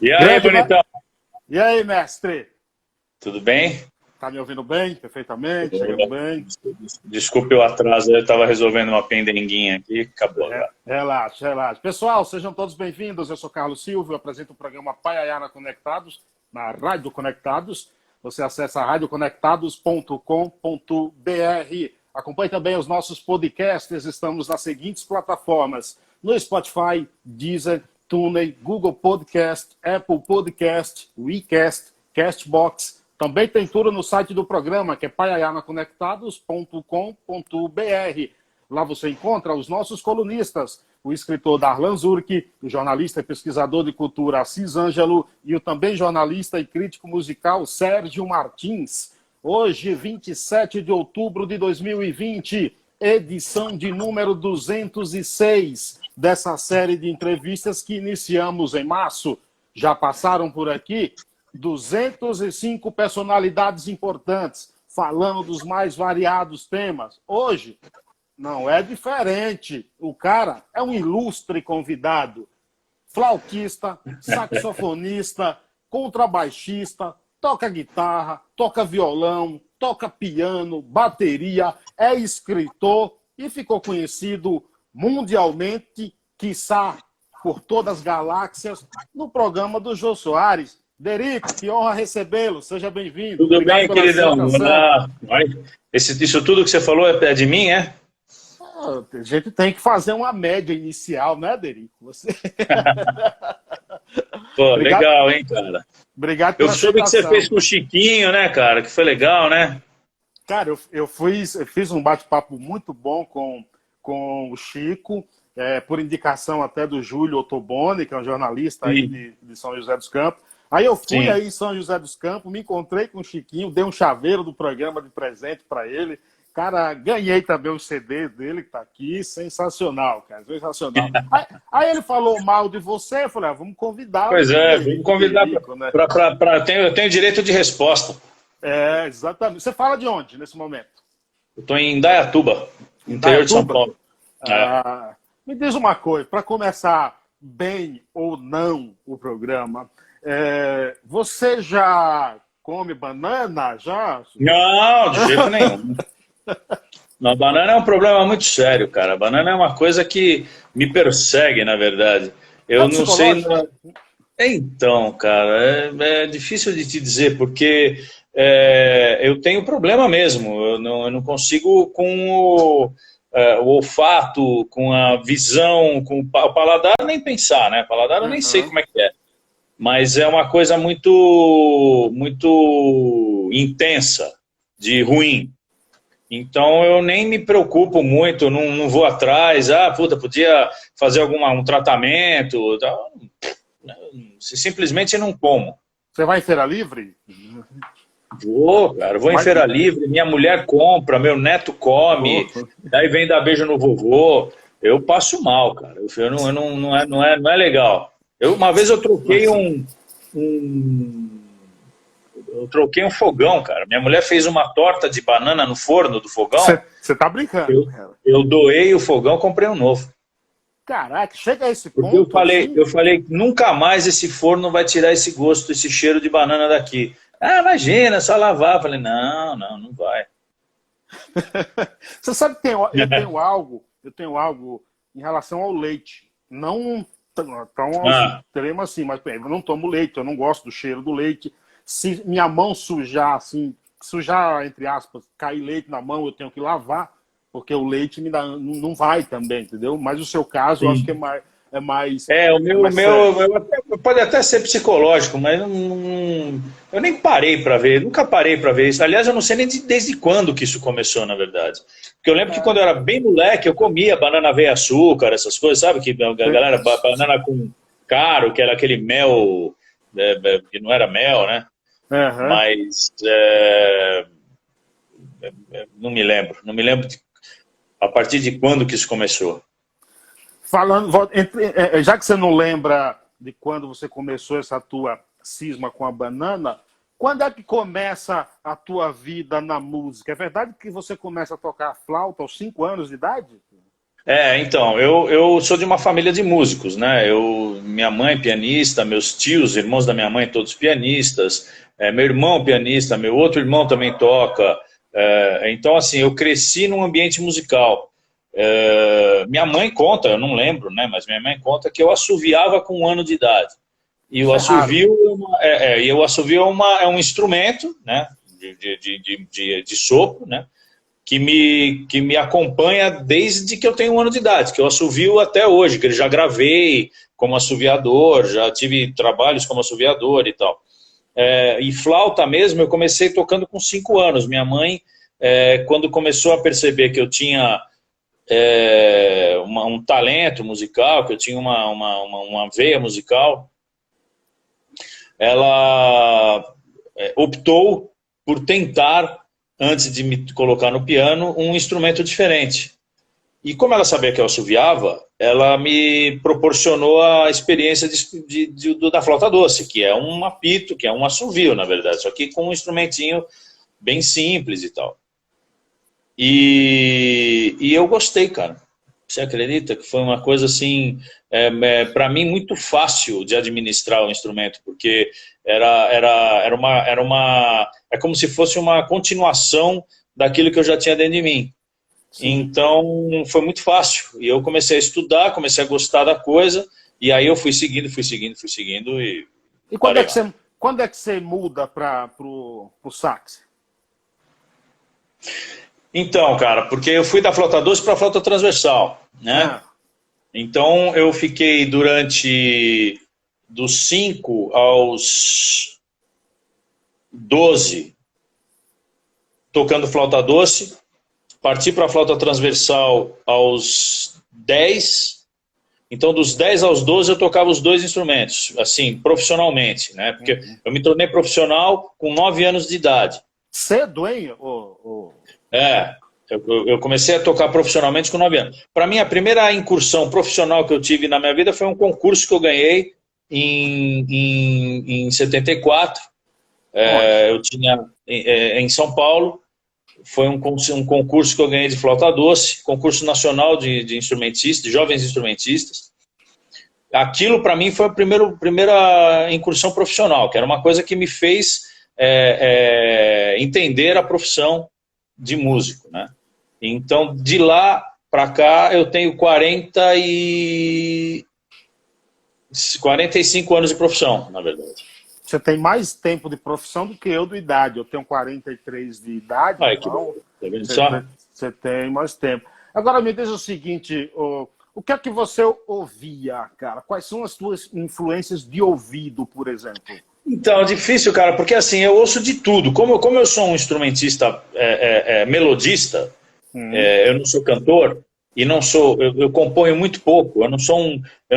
E aí, Grande... bonitão? E aí, mestre? Tudo bem? Tá me ouvindo bem? Perfeitamente? Chegando bem? Desculpe o atraso, eu estava resolvendo uma pendenguinha aqui, acabou agora. Relaxa, relaxa. Pessoal, sejam todos bem-vindos. Eu sou Carlos Silva, eu apresento o programa Paiaiana Conectados, na Rádio Conectados. Você acessa radioconectados.com.br. Acompanhe também os nossos podcasts, estamos nas seguintes plataformas: no Spotify, Deezer, TuneIn, Google Podcast, Apple Podcast, WeCast, Castbox. Também tem tudo no site do programa, que é paiaianaconectados.com.br. Lá você encontra os nossos colunistas, o escritor Darlan Zurk, o jornalista e pesquisador de cultura Assis Ângelo e o também jornalista e crítico musical Sérgio Martins. Hoje, 27 de outubro de 2020, edição de número 206 dessa série de entrevistas que iniciamos em março. Já passaram por aqui 205 personalidades importantes, falando dos mais variados temas. Hoje, não é diferente. O cara é um ilustre convidado. Flautista, saxofonista, contrabaixista, toca guitarra, toca violão, toca piano, bateria, é escritor e ficou conhecido mundialmente, quiçá por todas as galáxias, no programa do Jô Soares. Derico, que honra recebê-lo, seja bem-vindo. Tudo Obrigado bem, pela queridão? aceitação. Isso tudo que você falou é de mim, é? A gente tem que fazer uma média inicial, né, Derico? Você... Pô, Obrigado, legal, hein, cara? obrigado Eu pela soube que você aceitação. fez com o Chiquinho, né, cara? Que foi legal, né? Cara, eu fiz um bate-papo muito bom com o Chico, por indicação até do Júlio Ottoboni, que é um jornalista aí Sim, de São José dos Campos. Aí eu fui sim. aí em São José dos Campos, me encontrei com o Chiquinho, dei um chaveiro do programa de presente para ele. Cara, ganhei também o CD dele, que tá aqui. Sensacional, cara. Sensacional. Aí ele falou mal de você, eu falei, vamos convidar Pois o é, vamos convidar Derico, né? eu tenho direito de resposta. É, exatamente. Você fala de onde nesse momento? Eu estou em Indaiatuba, interior de São Indaiatuba? Paulo. É. Me diz uma coisa, para começar bem ou não o programa, você já come banana? Já? Não, de jeito nenhum. Não, banana é um problema muito sério, cara. Banana é uma coisa que me persegue, na verdade. É Eu não sei. psicológico? Então, cara, é difícil de te dizer, porque eu tenho problema mesmo. Eu não consigo com o olfato, com a visão, com o paladar, nem pensar, né? Paladar eu nem sei Uhum. como é que é. Mas é uma coisa muito, muito intensa, de ruim. Então eu nem me preocupo muito, não vou atrás, puta, podia fazer um tratamento, tal. Simplesmente não como. Você vai em feira livre? Vou, cara, vou em Vai... feira livre, minha mulher compra, meu neto come, daí vem dar beijo no vovô. Eu passo mal, cara. Não é legal. Uma vez eu troquei eu troquei um fogão, cara. Minha mulher fez uma torta de banana no forno do fogão. Você tá brincando, Eu, cara. eu doei o fogão, comprei um novo. Caraca, chega a esse Porque ponto assim? eu falei, nunca mais esse forno vai tirar esse gosto, esse cheiro de banana daqui. Imagina, só lavar. Eu falei, não vai. Você sabe que eu tenho algo em relação ao leite. Não tão ao extremo assim, mas eu não tomo leite, eu não gosto do cheiro do leite. Se minha mão sujar, assim, sujar, entre aspas, cair leite na mão, eu tenho que lavar, porque o leite não vai também, entendeu? Mas o seu caso, eu acho que é mais. O meu, Sério. pode até ser psicológico, mas eu nem parei para ver, nunca parei para ver isso. Aliás, eu não sei nem desde quando que isso começou, na verdade. Porque eu lembro que quando eu era bem moleque, eu comia banana veia açúcar, essas coisas, sabe? Que a galera, banana com caro, que era aquele mel, que não era mel, né? Uhum. Mas não me lembro. Não me lembro a partir de quando que isso começou. Falando, já que você não lembra de quando você começou essa tua cisma com a banana, quando é que começa a tua vida na música? É verdade que você começa a tocar flauta aos 5 anos de idade? Então, eu sou de uma família de músicos, né? Minha mãe pianista, meus tios, irmãos da minha mãe, todos pianistas, meu irmão pianista, meu outro irmão também toca. Então, assim, eu cresci num ambiente musical. Minha mãe conta, eu não lembro, né? Mas minha mãe conta que eu assoviava com 1 ano de idade. E o Isso é raro. assovio, é um instrumento, né? De sopro, né? Que me acompanha desde que eu tenho 1 ano de idade, que eu assovio até hoje, que eu já gravei como assoviador, já tive trabalhos como assoviador e tal. E flauta mesmo, eu comecei tocando com 5 anos. Minha mãe, quando começou a perceber que eu tinha um talento musical, que eu tinha uma veia musical, ela optou por tentar, antes de me colocar no piano, um instrumento diferente. E como ela sabia que eu assoviava, ela me proporcionou a experiência da flauta doce, que é um apito, que é um assovio, na verdade, só que com um instrumentinho bem simples e tal. E eu gostei, cara. Você acredita que foi uma coisa assim, para mim, muito fácil de administrar o instrumento, porque é como se fosse uma continuação daquilo que eu já tinha dentro de mim. Sim. Então, foi muito fácil. E eu comecei a estudar, comecei a gostar da coisa, e aí eu fui seguindo. E quando é que você muda para o sax? Então, cara, porque eu fui da flauta doce para a flauta transversal, né? Então, eu fiquei dos 5 aos 12 tocando flauta doce, parti para a flauta transversal aos 10. Então, dos 10 aos 12 eu tocava os 2 instrumentos, assim, profissionalmente, né? Porque eu me tornei profissional com 9 anos de idade. Cedo, hein? Eu comecei a tocar profissionalmente com 9 anos. Para mim, a primeira incursão profissional que eu tive na minha vida foi um concurso que eu ganhei em 74. Eu tinha em São Paulo. Foi um concurso que eu ganhei de flauta doce, concurso nacional de instrumentistas, de jovens instrumentistas. Aquilo, para mim, foi a primeira incursão profissional, que era uma coisa que me fez entender a profissão de músico, né? Então, de lá para cá, eu tenho 45 anos de profissão, na verdade. Você tem mais tempo de profissão do que eu de idade. Eu tenho 43 de idade, então você tem mais tempo. Agora, me diz o seguinte, o que é que você ouvia, cara? Quais são as suas influências de ouvido, por exemplo? Então, é difícil, cara, porque assim, eu ouço de tudo. Como eu sou um instrumentista melodista, eu não sou cantor, e não sou, eu componho muito pouco, eu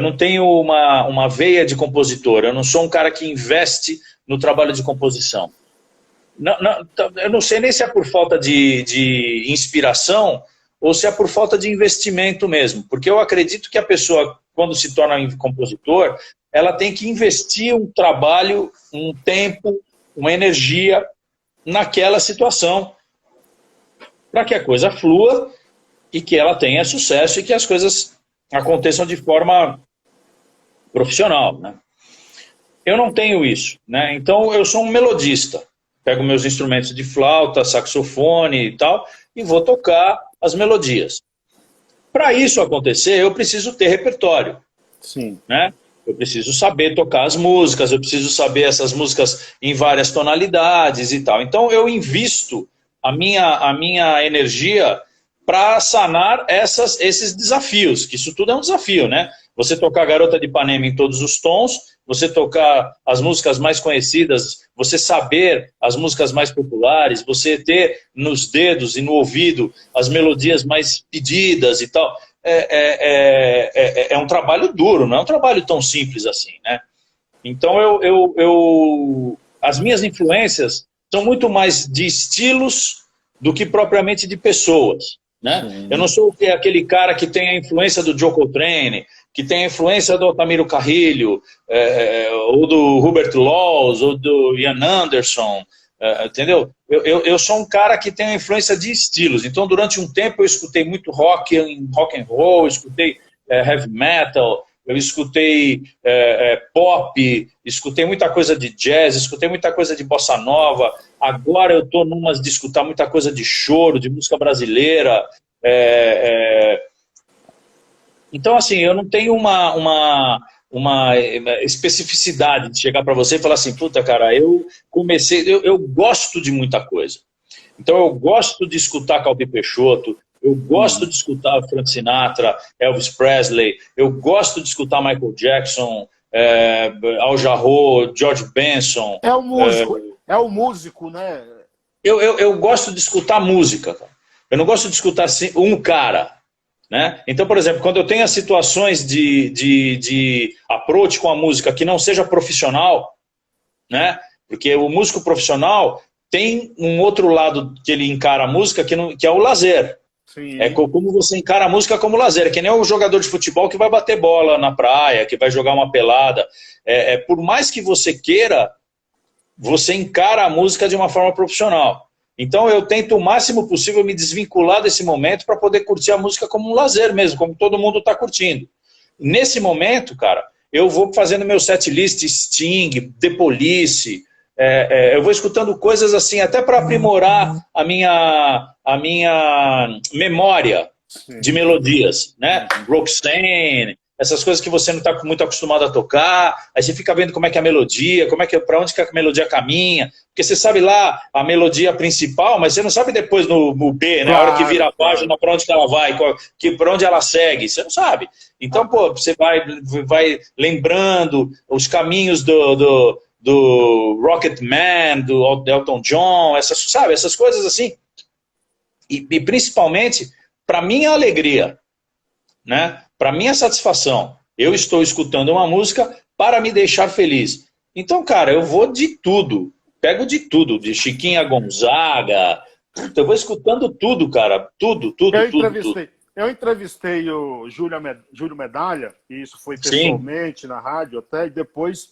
não tenho uma veia de compositor, eu não sou um cara que investe no trabalho de composição. Eu não sei nem se é por falta de inspiração ou se é por falta de investimento mesmo, porque eu acredito que a pessoa, quando se torna um compositor, ela tem que investir um trabalho, um tempo, uma energia naquela situação para que a coisa flua e que ela tenha sucesso e que as coisas aconteçam de forma profissional, né? Eu não tenho isso, né? Então eu sou um melodista. Pego meus instrumentos de flauta, saxofone e tal e vou tocar as melodias. Para isso acontecer, eu preciso ter repertório. Sim. Né? Eu preciso saber tocar as músicas, eu preciso saber essas músicas em várias tonalidades e tal. Então eu invisto a minha energia para sanar esses desafios, que isso tudo é um desafio, né? Você tocar Garota de Ipanema em todos os tons, você tocar as músicas mais conhecidas, você saber as músicas mais populares, você ter nos dedos e no ouvido as melodias mais pedidas e tal. É um trabalho duro, não é um trabalho tão simples assim, né? Então as minhas influências são muito mais de estilos do que propriamente de pessoas, né? Eu não sou aquele cara que tem a influência do Joe Coltrane, que tem a influência do Altamiro Carrilho, ou do Hubert Laws, ou do Ian Anderson, Entendeu? Eu sou um cara que tem a influência de estilos. Então, durante um tempo, eu escutei muito rock and roll, eu escutei heavy metal, eu escutei pop, escutei muita coisa de jazz, escutei muita coisa de bossa nova. Agora eu estou numas de escutar muita coisa de choro, de música brasileira. Então, assim, eu não tenho uma especificidade de chegar para você e falar assim, puta, cara, eu gosto de muita coisa. Então, eu gosto de escutar Calbi Peixoto, eu gosto de escutar Frank Sinatra, Elvis Presley, eu gosto de escutar Michael Jackson, Al Jarreau, George Benson. É o músico, né? Eu gosto de escutar música, cara. Eu não gosto de escutar assim, um cara. Né? Então, por exemplo, quando eu tenho as situações de approach com a música que não seja profissional, né? Porque o músico profissional tem um outro lado que ele encara a música que é o lazer. Sim. É como você encara a música como lazer, que nem o jogador de futebol que vai bater bola na praia, que vai jogar uma pelada. Por mais que você queira, você encara a música de uma forma profissional. Então eu tento o máximo possível me desvincular desse momento para poder curtir a música como um lazer mesmo, como todo mundo está curtindo. Nesse momento, cara, eu vou fazendo meu set list Sting, The Police, eu vou escutando coisas assim, até para aprimorar a minha memória de melodias, né? Roxanne, essas coisas que você não está muito acostumado a tocar, aí você fica vendo como é que é a melodia, para onde que a melodia caminha, porque você sabe lá a melodia principal, mas você não sabe depois no B, né? A hora que vira a página, para onde que ela vai, para onde ela segue, você não sabe. Então, pô, você vai lembrando os caminhos do Rocket Man, do Elton John, essas coisas assim. E principalmente, para minha alegria, né? Para minha satisfação, eu estou escutando uma música para me deixar feliz. Então, cara, eu vou de tudo. Pego de tudo, de Chiquinha Gonzaga. Eu vou escutando tudo, cara. Tudo. Eu entrevistei o Júlio Medalha, e isso foi pessoalmente, sim, na rádio até, e depois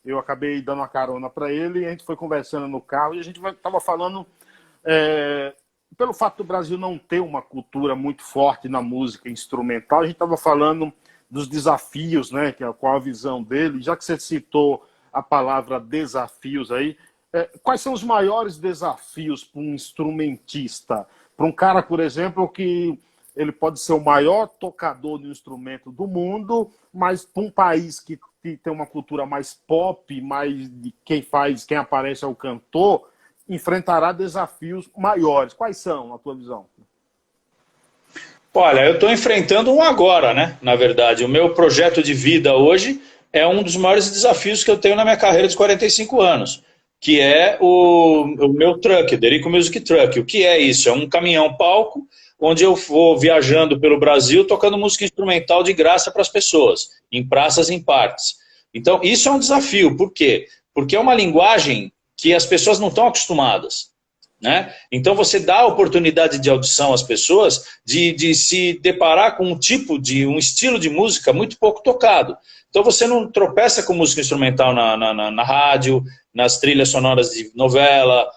eu acabei dando uma carona para ele, e a gente foi conversando no carro, e a gente estava falando... pelo fato do Brasil não ter uma cultura muito forte na música instrumental, a gente estava falando dos desafios, né, qual a visão dele. Já que você citou a palavra desafios aí, quais são os maiores desafios para um instrumentista? Para um cara, por exemplo, que ele pode ser o maior tocador de um instrumento do mundo, mas para um país que tem uma cultura mais pop, mais de quem aparece é o cantor, enfrentará desafios maiores. Quais são, na tua visão? Olha, eu estou enfrentando um agora, né? Na verdade, o meu projeto de vida hoje é um dos maiores desafios que eu tenho na minha carreira de 45 anos, que é o meu truck, o Derico Music Truck. O que é isso? É um caminhão-palco onde eu vou viajando pelo Brasil tocando música instrumental de graça para as pessoas, em praças e em parques. Então, isso é um desafio. Por quê? Porque é uma linguagem que as pessoas não estão acostumadas, né? Então você dá a oportunidade de audição às pessoas de se deparar com um estilo de música muito pouco tocado. Então você não tropeça com música instrumental na rádio, nas trilhas sonoras de novela,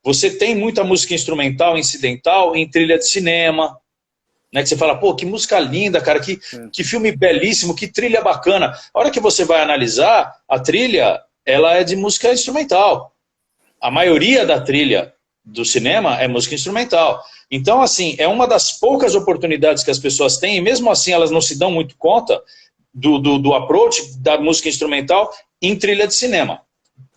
você tem muita música instrumental, incidental, em trilha de cinema, né, que você fala, pô, que música linda, cara, que filme belíssimo, que trilha bacana. A hora que você vai analisar, a trilha, ela é de música instrumental. A maioria da trilha do cinema é música instrumental. Então, assim, é uma das poucas oportunidades que as pessoas têm, e mesmo assim elas não se dão muito conta do approach da música instrumental em trilha de cinema.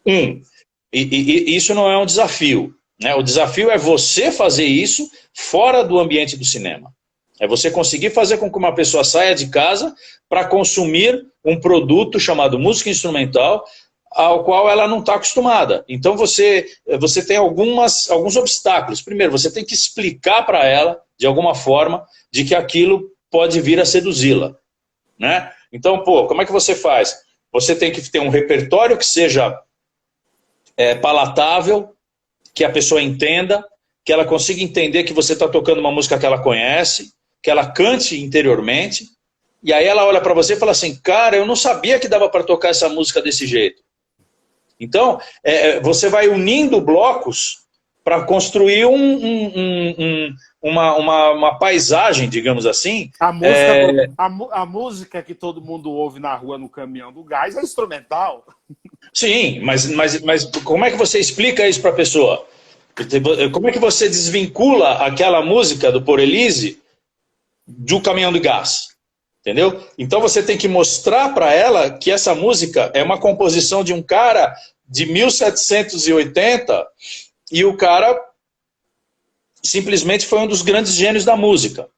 E isso não é um desafio, né? O desafio é você fazer isso fora do ambiente do cinema. É você conseguir fazer com que uma pessoa saia de casa para consumir um produto chamado música instrumental, ao qual ela não está acostumada. Então você tem alguns obstáculos. Primeiro, você tem que explicar para ela, de alguma forma, de que aquilo pode vir a seduzi-la, né? Então, pô, como é que você faz? Você tem que ter um repertório que seja palatável, que a pessoa entenda, que ela consiga entender que você está tocando uma música que ela conhece, que ela cante interiormente, e aí ela olha para você e fala assim, cara, eu não sabia que dava para tocar essa música desse jeito. Então, você vai unindo blocos para construir uma paisagem, digamos assim. A música que todo mundo ouve na rua, no caminhão do gás, é instrumental. Sim, mas como é que você explica isso para a pessoa? Como é que você desvincula aquela música do Por Elise do caminhão de gás? Entendeu? Então você tem que mostrar para ela que essa música é uma composição de um cara de 1780 e o cara simplesmente foi um dos grandes gênios da música.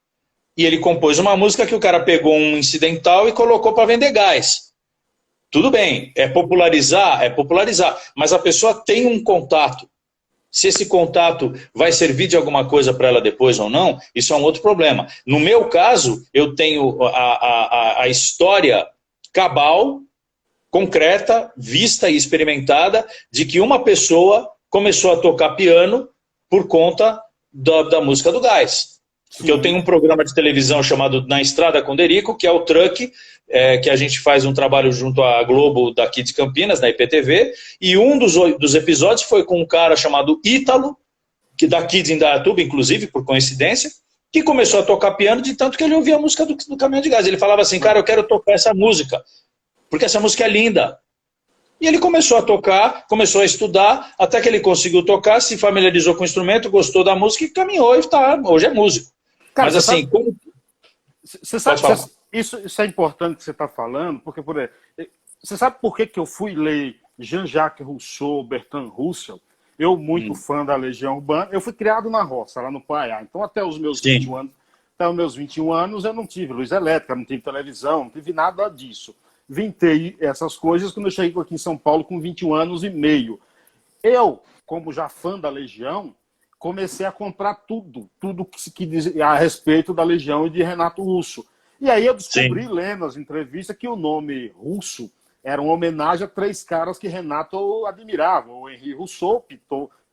E ele compôs uma música que o cara pegou um incidental e colocou para vender gás. Tudo bem, é popularizar, mas a pessoa tem um contato. Se esse contato vai servir de alguma coisa para ela depois ou não, isso é um outro problema. No meu caso, eu tenho a história cabal, concreta, vista e experimentada, de que uma pessoa começou a tocar piano por conta da música do gás. Que eu tenho um programa de televisão chamado Na Estrada com Derico, que é o Truck, que a gente faz um trabalho junto à Globo daqui de Campinas, na IPTV, e um dos episódios foi com um cara chamado Ítalo, que daqui de Indaiatuba, inclusive, por coincidência, que começou a tocar piano de tanto que ele ouvia a música do caminhão de gás. Ele falava assim, cara, eu quero tocar essa música, porque essa música é linda. E ele começou a tocar, começou a estudar, até que ele conseguiu tocar, se familiarizou com o instrumento, gostou da música e caminhou, e hoje é músico. Cara, mas assim, você sabe, isso é importante que você está falando, porque, por exemplo, você sabe por que eu fui ler Jean-Jacques Rousseau, Bertrand Russell? Eu, muito fã da Legião Urbana, eu fui criado na roça, lá no Pará. Então, até os meus 21 anos, eu não tive luz elétrica, não tive televisão, não tive nada disso. Vintei essas coisas quando eu cheguei aqui em São Paulo com 21 anos e meio. Eu, como já fã da Legião, comecei a comprar tudo que dizia a respeito da Legião e de Renato Russo. E aí eu descobri, lendo as entrevistas, que o nome Russo era uma homenagem a 3 caras que Renato admirava. O Henri Rousseau,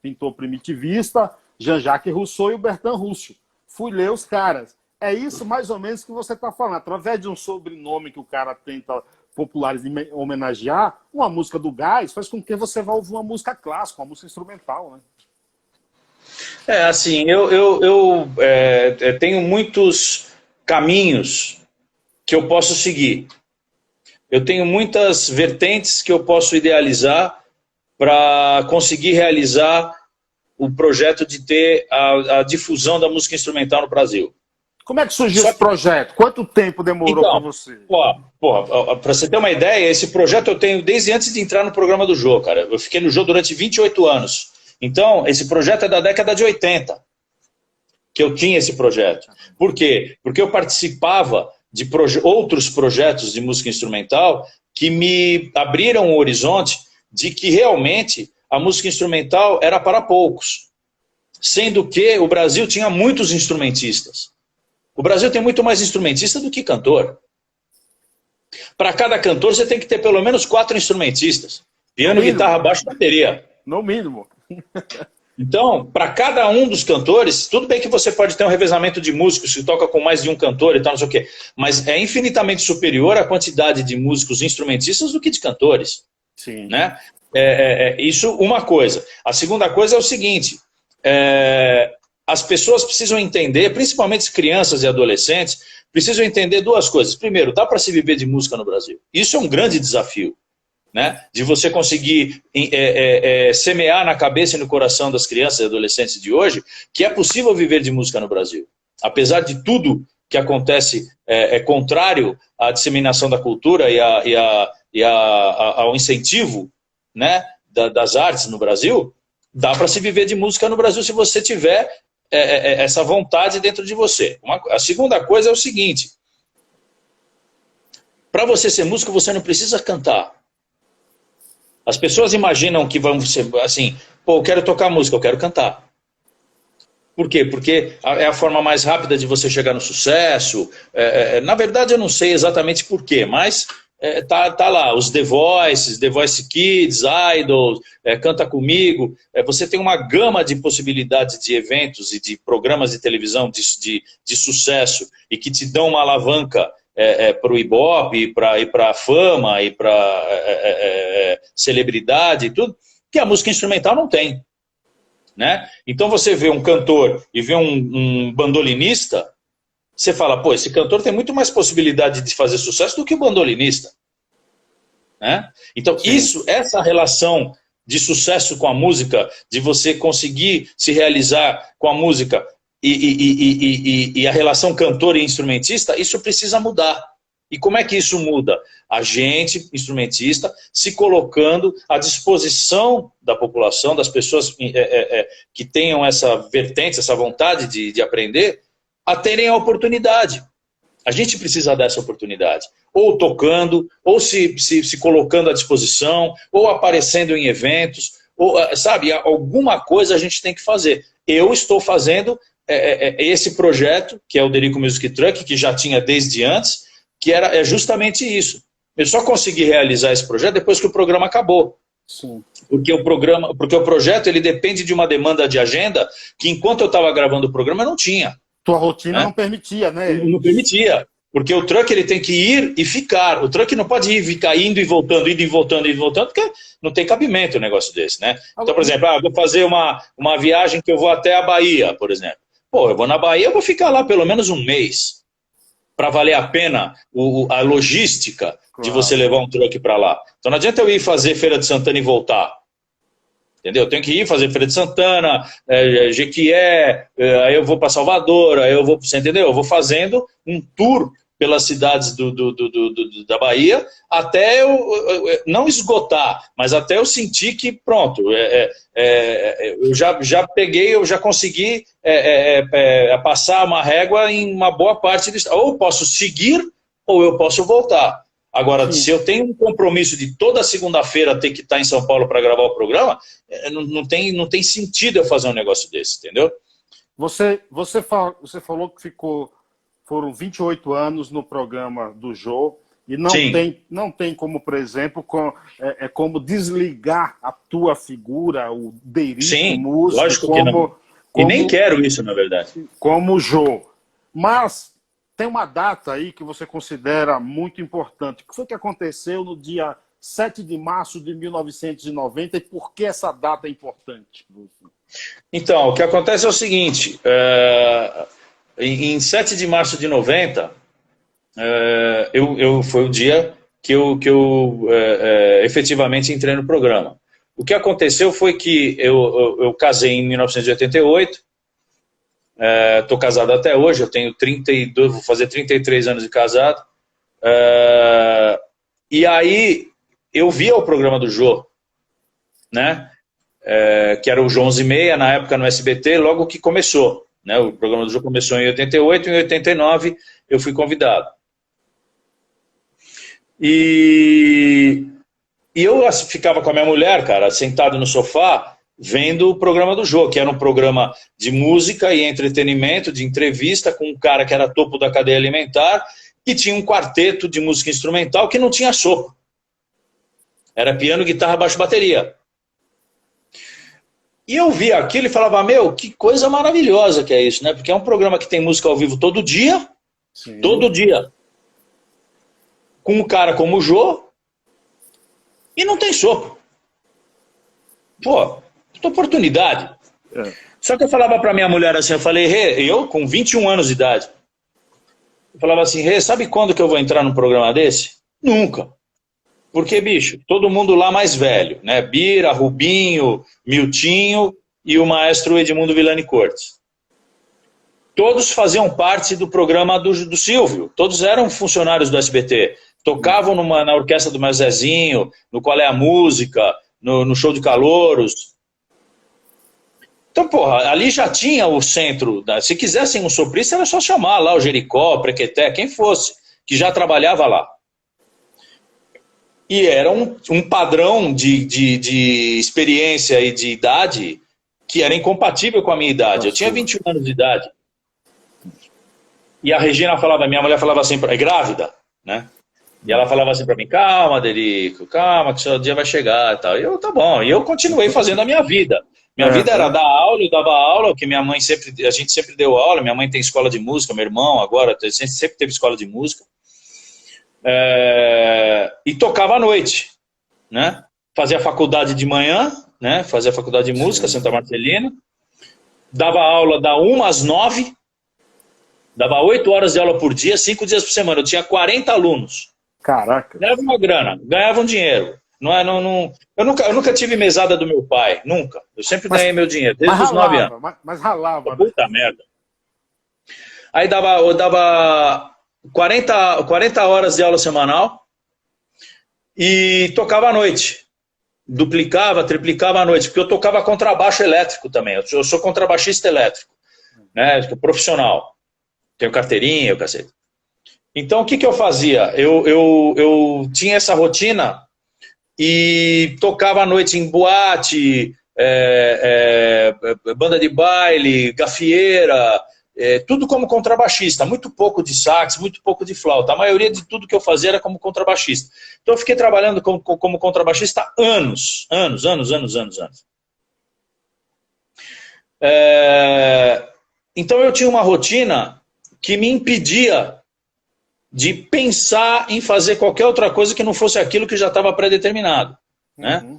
pintor primitivista, Jean-Jacques Rousseau e o Bertrand Russell. Fui ler os caras. É isso mais ou menos que você está falando. Através de um sobrenome que o cara tenta popularizar e homenagear, uma música do gás faz com que você vá ouvir uma música clássica, uma música instrumental, né? Assim, eu tenho muitos caminhos que eu posso seguir. Eu tenho muitas vertentes que eu posso idealizar para conseguir realizar o projeto de ter a difusão da música instrumental no Brasil. Como é que surgiu esse projeto? Quanto tempo demorou para você? Para você ter uma ideia, esse projeto eu tenho desde antes de entrar no programa do Jô, cara. Eu fiquei no Jô durante 28 anos. Então, esse projeto é da década de 80, que eu tinha esse projeto. Por quê? Porque eu participava de outros projetos de música instrumental que me abriram o horizonte de que realmente a música instrumental era para poucos. Sendo que o Brasil tinha muitos instrumentistas. O Brasil tem muito mais instrumentista do que cantor. Para cada cantor você tem que ter pelo menos 4 instrumentistas. Piano, guitarra, baixo e bateria. No mínimo. Então, para cada um dos cantores, tudo bem que você pode ter um revezamento de músicos que toca com mais de um cantor e tal, não sei o quê, mas é infinitamente superior a quantidade de músicos instrumentistas do que de cantores. Sim. Né? Isso uma coisa. A segunda coisa é o seguinte, as pessoas precisam entender, principalmente as crianças e adolescentes, precisam entender 2 coisas. Primeiro, dá para se viver de música no Brasil. Isso é um grande desafio. Né? De você conseguir semear na cabeça e no coração das crianças e adolescentes de hoje que é possível viver de música no Brasil. Apesar de tudo que acontece contrário à disseminação da cultura e ao incentivo, né, das artes no Brasil, dá para se viver de música no Brasil se você tiver essa vontade dentro de você. A segunda coisa é o seguinte, para você ser músico você não precisa cantar. As pessoas imaginam que vão ser assim, pô, eu quero tocar música, eu quero cantar. Por quê? Porque é a forma mais rápida de você chegar no sucesso. Na verdade, eu não sei exatamente por quê, mas tá lá, os The Voice Kids, Idols, Canta Comigo. Você tem uma gama de possibilidades de eventos e de programas de televisão de sucesso e que te dão uma alavanca para o Ibope, e para fama, e para celebridade e tudo, que a música instrumental não tem. Né? Então você vê um cantor e vê um bandolinista, você fala, pô, esse cantor tem muito mais possibilidade de fazer sucesso do que o bandolinista. Né? Então essa relação de sucesso com a música, de você conseguir se realizar com a música e a relação cantor e instrumentista, isso precisa mudar. E como é que isso muda? A gente, instrumentista, se colocando à disposição da população, das pessoas que tenham essa vertente, essa vontade de aprender, a terem a oportunidade. A gente precisa dessa oportunidade. Ou tocando, ou se colocando à disposição, ou aparecendo em eventos, ou, sabe, alguma coisa a gente tem que fazer. Eu estou fazendo esse projeto, que é o Derico Music Truck, que já tinha desde antes, que é justamente isso. Eu só consegui realizar esse projeto depois que o programa acabou. Sim. Porque o projeto ele depende de uma demanda de agenda que enquanto eu estava gravando o programa eu não tinha. Tua rotina não permitia, né? Não permitia. Porque o truck ele tem que ir e ficar. O truck não pode ficar indo e voltando, porque não tem cabimento um negócio desse, né? Então, por exemplo, vou fazer uma viagem que eu vou até a Bahia, por exemplo. Pô, eu vou na Bahia, eu vou ficar lá pelo menos um mês. Para valer a pena a logística de você levar um truck para lá. Então não adianta eu ir fazer Feira de Santana e voltar. Entendeu? Eu tenho que ir fazer Feira de Santana, Jequié, aí eu vou para Salvador, aí eu vou, você entendeu? Eu vou fazendo um tour pelas cidades da Bahia até eu não esgotar, mas até eu sentir que pronto, eu já peguei, eu já consegui passar uma régua em uma boa parte do estado. Ou eu posso seguir ou eu posso voltar. Agora, se eu tenho um compromisso de toda segunda-feira ter que estar em São Paulo para gravar o programa, não tem sentido eu fazer um negócio desse, entendeu? Você falou que foram 28 anos no programa do Jô, e não tem como, por exemplo, como desligar a tua figura, o Derico músico, lógico que não. E nem quero isso, na verdade. Como Jô. Mas tem uma data aí que você considera muito importante. O que foi que aconteceu no dia 7 de março de 1990 e por que essa data é importante? Então, o que acontece é o seguinte, em 7 de março de 90, foi o dia que eu efetivamente entrei no programa. O que aconteceu foi que eu casei em 1988, estou casado até hoje, eu tenho 32, vou fazer 33 anos de casado, e aí eu via o programa do Jô, né? Que era o Jô 11h30, na época no SBT, logo que começou. Né? O programa do Jô começou em 88, em 89 eu fui convidado. E eu ficava com a minha mulher, cara, sentado no sofá, vendo o programa do Jô, que era um programa de música e entretenimento, de entrevista, com um cara que era topo da cadeia alimentar, e tinha um quarteto de música instrumental que não tinha sopro. Era piano, guitarra, baixo, bateria. E eu via aquilo e falava, meu, que coisa maravilhosa que é isso, né? Porque é um programa que tem música ao vivo todo dia, com um cara como o Jô, e não tem sopro. Pô, puta oportunidade. Só que eu falava pra minha mulher assim, eu falei, eu com 21 anos de idade, eu falava assim, sabe quando que eu vou entrar num programa desse? Nunca. Porque, bicho, todo mundo lá mais velho, né? Bira, Rubinho, Miltinho e o maestro Edmundo Villani Cortes. Todos faziam parte do programa do Silvio, todos eram funcionários do SBT. Tocavam na orquestra do meu Zezinho, no Qual é a Música, no Show de Calouros. Então, porra, ali já tinha o centro. Se quisessem um soprista, era só chamar lá o Jericó, o Prequeté, quem fosse, que já trabalhava lá. E era um padrão de experiência e de idade que era incompatível com a minha idade. Eu tinha 21 anos de idade. E a Regina falava, minha mulher falava assim, é grávida, né? E ela falava assim pra mim, calma, Derico, calma, que o seu dia vai chegar e tal. E eu, tá bom. E eu continuei fazendo a minha vida. Minha vida era dar aula, eu dava aula, que minha mãe a gente sempre deu aula, minha mãe tem escola de música, meu irmão agora, sempre teve escola de música. E tocava à noite, né? Fazia faculdade de manhã, né? Fazia faculdade de música, Santa Marcelina, dava aula da 1 às 9, dava 8 horas de aula por dia, 5 dias por semana. Eu tinha 40 alunos. Caraca. Ganhava uma grana, ganhava um dinheiro. Eu nunca tive mesada do meu pai, nunca. Eu sempre ganhei meu dinheiro, desde os 9 anos. Mas ralava, né? Puta merda. Aí eu dava 40 horas de aula semanal e tocava à noite. Duplicava, triplicava à noite, porque eu tocava contrabaixo elétrico também. Eu sou contrabaixista elétrico, né? Profissional. Tenho carteirinha, o cacete. Então, o que eu fazia? Eu tinha essa rotina e tocava à noite em boate, banda de baile, gafieira, tudo como contrabaixista. Muito pouco de sax, muito pouco de flauta. A maioria de tudo que eu fazia era como contrabaixista. Então, eu fiquei trabalhando como contrabaixista anos. Então, eu tinha uma rotina que me impedia de pensar em fazer qualquer outra coisa que não fosse aquilo que já estava pré-determinado, né?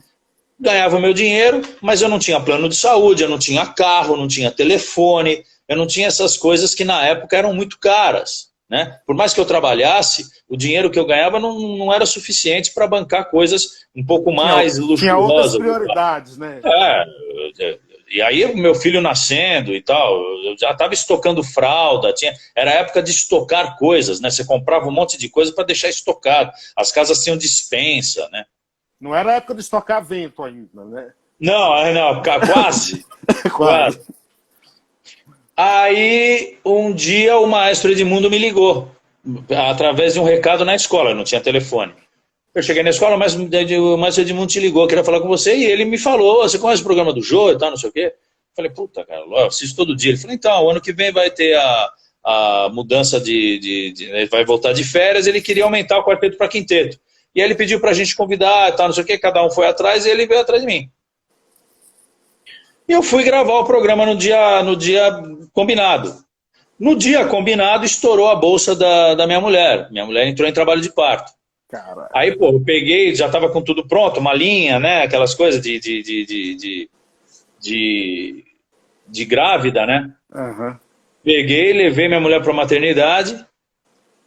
Ganhava o meu dinheiro, mas eu não tinha plano de saúde, eu não tinha carro, não tinha telefone, eu não tinha essas coisas que na época eram muito caras, né? Por mais que eu trabalhasse, o dinheiro que eu ganhava não era suficiente para bancar coisas um pouco mais luxuosas. Tinha outras prioridades, né? E aí, o meu filho nascendo e tal, eu já estava estocando fralda, era época de estocar coisas, né? Você comprava um monte de coisa para deixar estocado. As casas tinham despensa, né? Não era época de estocar vento ainda, né? Não, quase. Quase. Aí, um dia, o maestro Edmundo me ligou, através de um recado na escola, não tinha telefone. Eu cheguei na escola, mas o maestro Edmundo te ligou, queria falar com você, e ele me falou, você conhece o programa do Jô e tal, não sei o quê? Eu falei, puta, cara, eu assisto todo dia. Ele falou, então, ano que vem vai ter a mudança ele vai voltar de férias, ele queria aumentar o quarteto para quinteto. E aí ele pediu pra gente convidar, tal, não sei o quê, cada um foi atrás, e ele veio atrás de mim. E eu fui gravar o programa no dia combinado. No dia combinado, estourou a bolsa da minha mulher. Minha mulher entrou em trabalho de parto. Caraca. Aí, pô, eu peguei, já estava com tudo pronto, uma linha, né? Aquelas coisas de grávida, né? Uhum. Peguei, levei minha mulher para a maternidade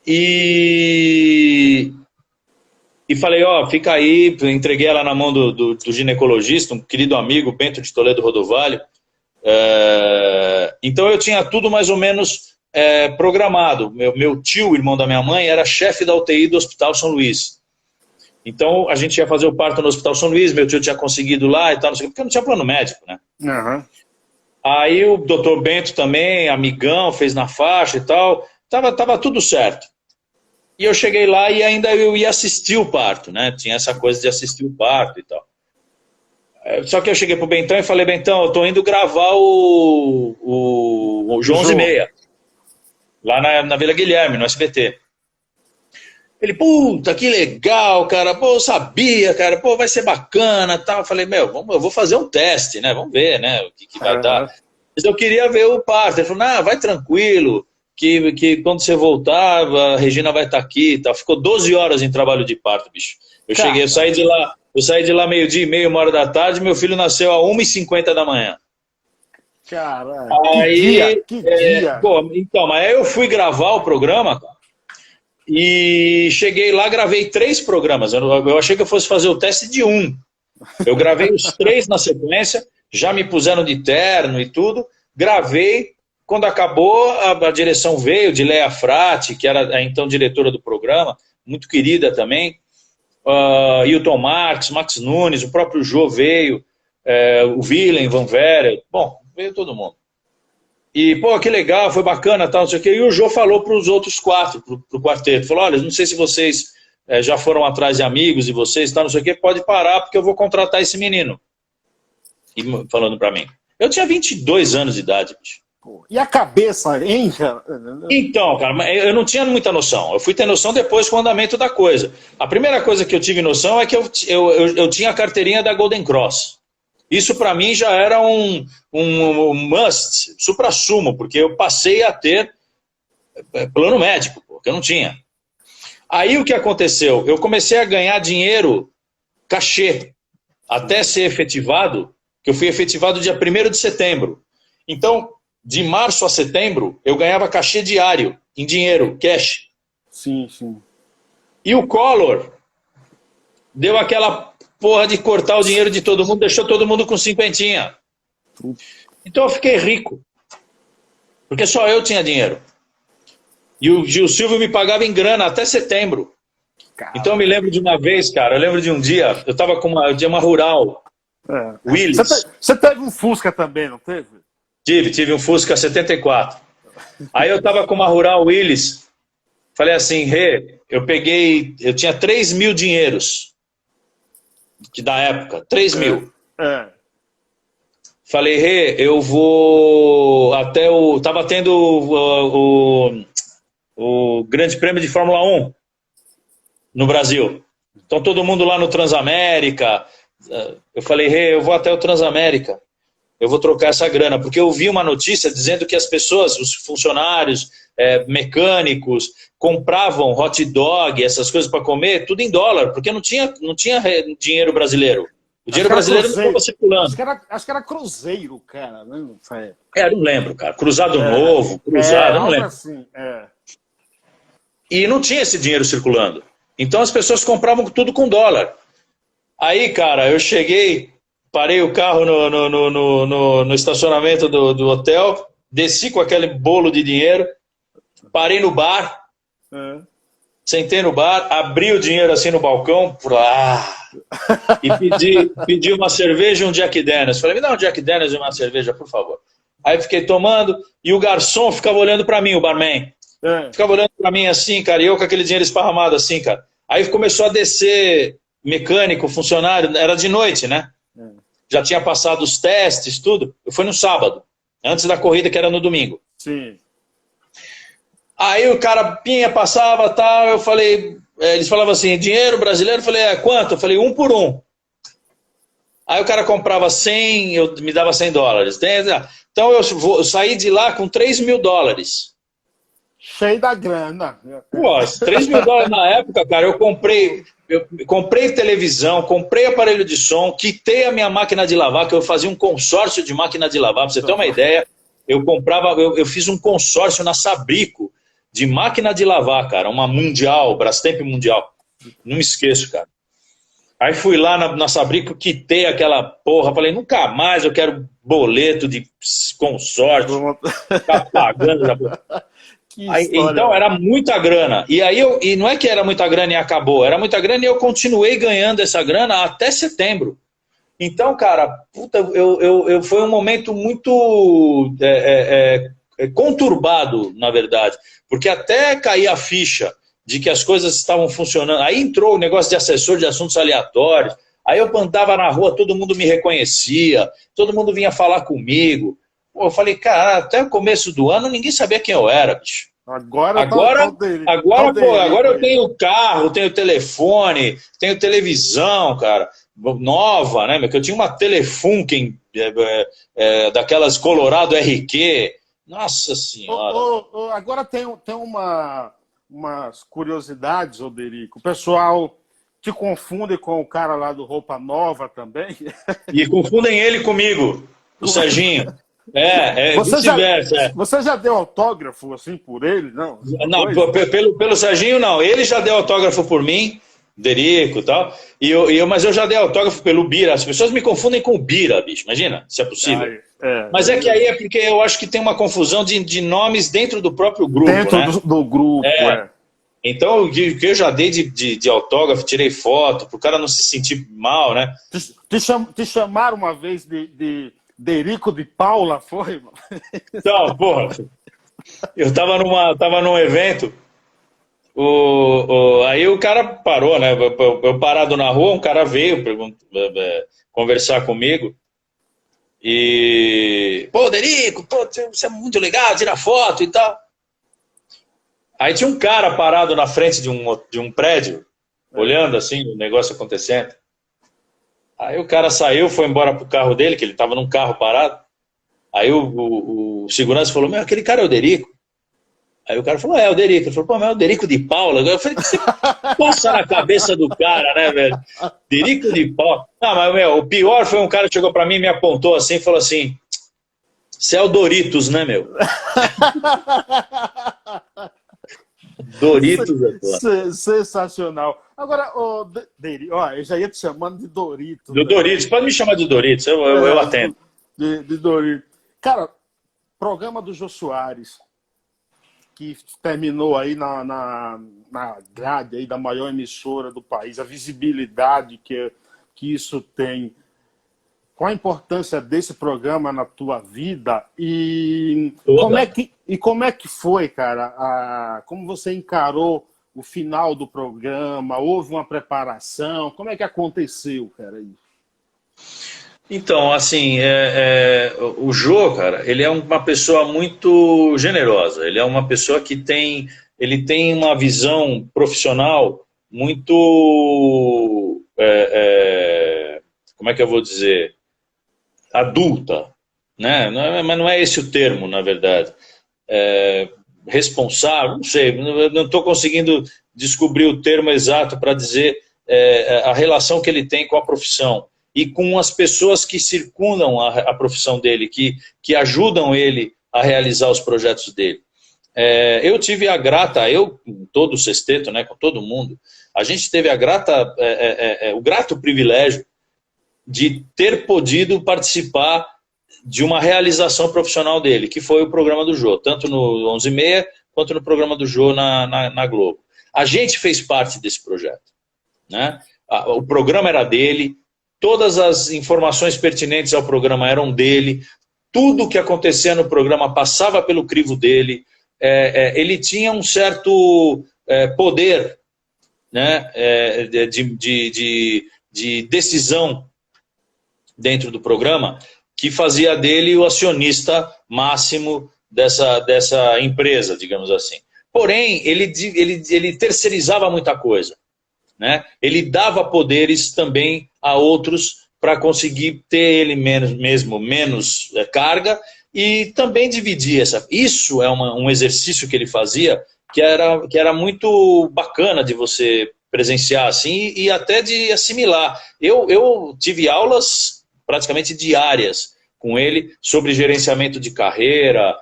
e falei, ó, fica aí, entreguei ela na mão do ginecologista, um querido amigo, Bento de Toledo Rodovalho. Então eu tinha tudo mais ou menos programado. Meu tio, irmão da minha mãe, era chefe da UTI do Hospital São Luís. Então a gente ia fazer o parto no Hospital São Luís, meu tio tinha conseguido lá e tal, não sei, porque não tinha plano médico, né? Uhum. Aí o doutor Bento também, amigão, fez na faixa e tal, tava tudo certo. E eu cheguei lá e ainda eu ia assistir o parto, né? Tinha essa coisa de assistir o parto e tal. Só que eu cheguei pro Bentão e falei, Bentão, eu tô indo gravar o João 11h30, lá na Vila Guilherme, no SBT. Ele, puta, que legal, cara, pô, eu sabia, cara, pô, vai ser bacana, tal. Eu falei, eu vou fazer um teste, né? Vamos ver, né? O que vai dar. Mas eu queria ver o parto. Ele falou, vai tranquilo, que quando você voltar, a Regina vai estar aqui e tal. Ficou 12 horas em trabalho de parto, bicho. Eu saí de lá meio-dia e meio, 1 hora da tarde, meu filho nasceu a 1h50 da manhã. Caralho, que dia. Pô, então, mas aí eu fui gravar o programa, cara, e cheguei lá, gravei 3 programas. Eu achei que eu fosse fazer o teste de 1. Eu gravei os 3 na sequência, já me puseram de terno e tudo, gravei. Quando acabou, a direção veio de Leia Frati, que era a então diretora do programa, muito querida também, Hilton Marques, Max Nunes, o próprio Jô veio, o Willem, Van Veren, bom, veio todo mundo. E, pô, que legal, foi bacana, tal, não sei o quê. E o Jô falou para os outros 4, pro quarteto, falou, olha, não sei se vocês já foram atrás de amigos de vocês, tal, não sei o quê, pode parar, porque eu vou contratar esse menino. E falando para mim. Eu tinha 22 anos de idade, bicho. E a cabeça, hein, cara? Então, cara, eu não tinha muita noção. Eu fui ter noção depois com o andamento da coisa. A primeira coisa que eu tive noção é que eu tinha a carteirinha da Golden Cross. Isso para mim já era um must, supra-sumo, porque eu passei a ter plano médico, porque eu não tinha. Aí o que aconteceu? Eu comecei a ganhar dinheiro, cachê, até ser efetivado, que eu fui efetivado dia 1º de setembro. Então, de março a setembro, eu ganhava cachê diário, em dinheiro, cash. Sim, sim. E o Collor deu aquela porra de cortar o dinheiro de todo mundo, deixou todo mundo com cinquentinha. Então eu fiquei rico. Porque só eu tinha dinheiro. E o Gil Silvio me pagava em grana até setembro. Caramba. Então eu me lembro de uma vez, cara, eu lembro de um dia, eu tava com eu tinha uma Rural, Willys. Você teve um Fusca também, não teve? Tive um Fusca 74. Aí eu tava com uma Rural Willys, falei assim, eu tinha 3 mil dinheiros, da época, 3 mil. Falei, eu vou até tava tendo o Grande Prêmio de Fórmula 1 no Brasil. Então todo mundo lá no Transamérica. Eu falei, eu vou até o Transamérica. Eu vou trocar essa grana. Porque eu vi uma notícia dizendo que as pessoas, os funcionários, mecânicos, compravam hot dog, essas coisas para comer, tudo em dólar, porque não tinha dinheiro brasileiro. O dinheiro brasileiro não estava circulando. Acho que era Cruzeiro, cara. Né? Não lembro, cara. Cruzado Novo, Cruzado, não lembro. Assim, E não tinha esse dinheiro circulando. Então as pessoas compravam tudo com dólar. Aí, cara, eu cheguei, parei o carro no estacionamento do hotel, desci com aquele bolo de dinheiro, parei no bar, sentei no bar, abri o dinheiro assim no balcão, e pedi uma cerveja e um Jack Daniels. Falei, me dá um Jack Daniels e uma cerveja, por favor. Aí fiquei tomando, e o garçom ficava olhando pra mim, o barman. Ficava olhando pra mim assim, cara, e eu com aquele dinheiro esparramado assim, cara. Aí começou a descer mecânico, funcionário, era de noite, né? Já tinha passado os testes, tudo. Eu fui no sábado, antes da corrida que era no domingo. Sim. Aí o cara passava, tal, eu falei, eles falavam assim, dinheiro brasileiro? Eu falei, quanto? Eu falei, 1 por 1. Aí o cara comprava 100, me dava 100 dólares. Então eu saí de lá com 3 mil dólares. Cheio da grana. Pô, 3 mil dólares na época, cara, eu comprei televisão, comprei aparelho de som, quitei a minha máquina de lavar, que eu fazia um consórcio de máquina de lavar, pra você ter uma ideia. Eu fiz um consórcio na Sabrico de máquina de lavar, cara, uma Mundial, Brastemp Mundial. Não me esqueço, cara. Aí fui lá na Sabrico, quitei aquela porra, falei, nunca mais eu quero boleto de consórcio, ficar pagando essa porra. Aí, então era muita grana. E não é que era muita grana e acabou, era muita grana e eu continuei ganhando essa grana até setembro. Então, cara, foi um momento muito conturbado, na verdade, porque até cair a ficha de que as coisas estavam funcionando. Aí entrou o negócio de assessor de assuntos aleatórios. Aí eu andava na rua, todo mundo me reconhecia, todo mundo vinha falar comigo. Pô, eu falei, cara, até o começo do ano ninguém sabia quem eu era, bicho. Agora eu tenho carro, tenho telefone, tenho televisão, cara, nova, né? Porque eu tinha uma Telefunken daquelas Colorado RQ. Nossa Senhora. Agora tem umas curiosidades, Oderico. O pessoal te confunde com o cara lá do Roupa Nova também. E confundem ele comigo, o Serginho. Vice-versa. Você já deu autógrafo assim por ele? Não, pelo Serginho não. Ele já deu autógrafo por mim, Derico e tal. Mas eu já dei autógrafo pelo Bira. As pessoas me confundem com o Bira, bicho. Imagina, se é possível. Mas que aí é porque eu acho que tem uma confusão de nomes dentro do próprio grupo. Dentro do grupo, Então, o que eu já dei de autógrafo, tirei foto, pro cara não se sentir mal, né? Te chamaram uma vez de Derico de Paula, foi? Então, porra, eu tava num evento, aí o cara parou, né? Eu parado na rua, um cara veio conversar comigo. E, pô, Derico, você é muito legal, tira foto e tal. Aí tinha um cara parado na frente de um prédio, olhando assim, o negócio acontecendo. Aí o cara saiu, foi embora pro carro dele, que ele tava num carro parado. Aí o segurança falou, aquele cara é o Derico. Aí o cara falou, é o Derico. Ele falou, pô, mas é o Derico de Paula? Eu falei, você passa na cabeça do cara, né, velho? Derico de Paula. Não, mas, meu, o pior foi um cara que chegou pra mim e me apontou assim e falou assim, você é o Doritos, né, meu? Doritos, é claro. Sensacional. Agora, eu já ia te chamando de Doritos. Do Doritos, pode me chamar de Doritos, eu atendo. De Doritos. Cara, programa do Jô Soares, que terminou aí na grade aí da maior emissora do país, a visibilidade que isso tem. Qual a importância desse programa na tua vida e como é que foi, cara? Como você encarou o final do programa? Houve uma preparação? Como é que aconteceu, cara, isso? Então, assim, o Jô, cara, ele é uma pessoa muito generosa. Ele é uma pessoa que ele tem uma visão profissional muito, como é que eu vou dizer, adulta, né? Mas não é esse o termo, na verdade. Responsável, não sei, não estou conseguindo descobrir o termo exato para dizer a relação que ele tem com a profissão e com as pessoas que circundam a profissão dele, que ajudam ele a realizar os projetos dele. Eu tive a grata, com todo o sexteto, né, com todo mundo, a gente teve o grato privilégio de ter podido participar de uma realização profissional dele, que foi o programa do Jô, tanto no 11h30 quanto no programa do Jô na Globo. A gente fez parte desse projeto, né? O programa era dele, todas as informações pertinentes ao programa eram dele, tudo que acontecia no programa passava pelo crivo dele, ele tinha um certo poder, né, de decisão dentro do programa, que fazia dele o acionista máximo dessa empresa, digamos assim. Porém, ele terceirizava muita coisa, né? Ele dava poderes também a outros para conseguir ter ele menos carga e também dividir essa. Isso é um exercício que ele fazia que era muito bacana de você presenciar assim e até de assimilar. Eu tive aulas praticamente diárias com ele sobre gerenciamento de carreira,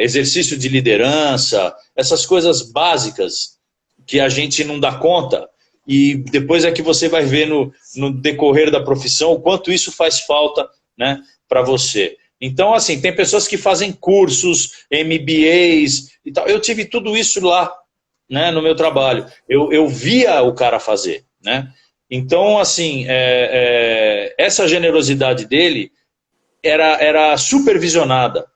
exercício de liderança, essas coisas básicas que a gente não dá conta e depois é que você vai ver no decorrer da profissão o quanto isso faz falta, né, para você. Então, assim, tem pessoas que fazem cursos, MBAs e tal. Eu tive tudo isso lá, né, no meu trabalho. Eu via o cara fazer, né? Então, assim, essa generosidade dele era supervisionada.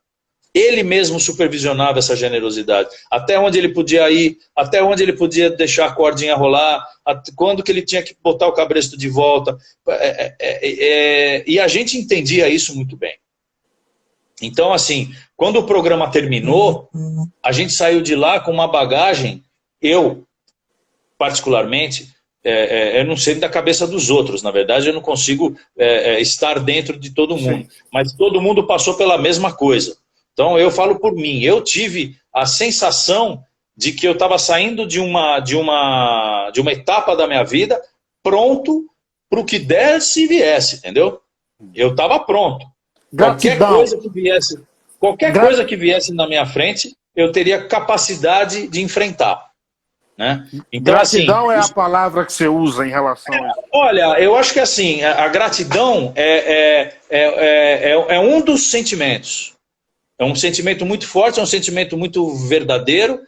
Ele mesmo supervisionava essa generosidade. Até onde ele podia ir, até onde ele podia deixar a cordinha rolar, quando que ele tinha que botar o cabresto de volta. E a gente entendia isso muito bem. Então, assim, quando o programa terminou, a gente saiu de lá com uma bagagem, eu, particularmente, eu não sei da cabeça dos outros, na verdade eu não consigo estar dentro de todo mundo, sim, mas todo mundo passou pela mesma coisa. Então eu falo por mim, eu tive a sensação de que eu estava saindo de uma etapa da minha vida pronto para o que desse e viesse, entendeu? Eu estava pronto. Gratidão. Qualquer coisa que viesse na minha frente, eu teria capacidade de enfrentar. Né? Então, gratidão assim, é a palavra que você usa em relação a isso. Olha, eu acho que assim, a gratidão é um dos sentimentos. É um sentimento muito forte, é um sentimento muito verdadeiro,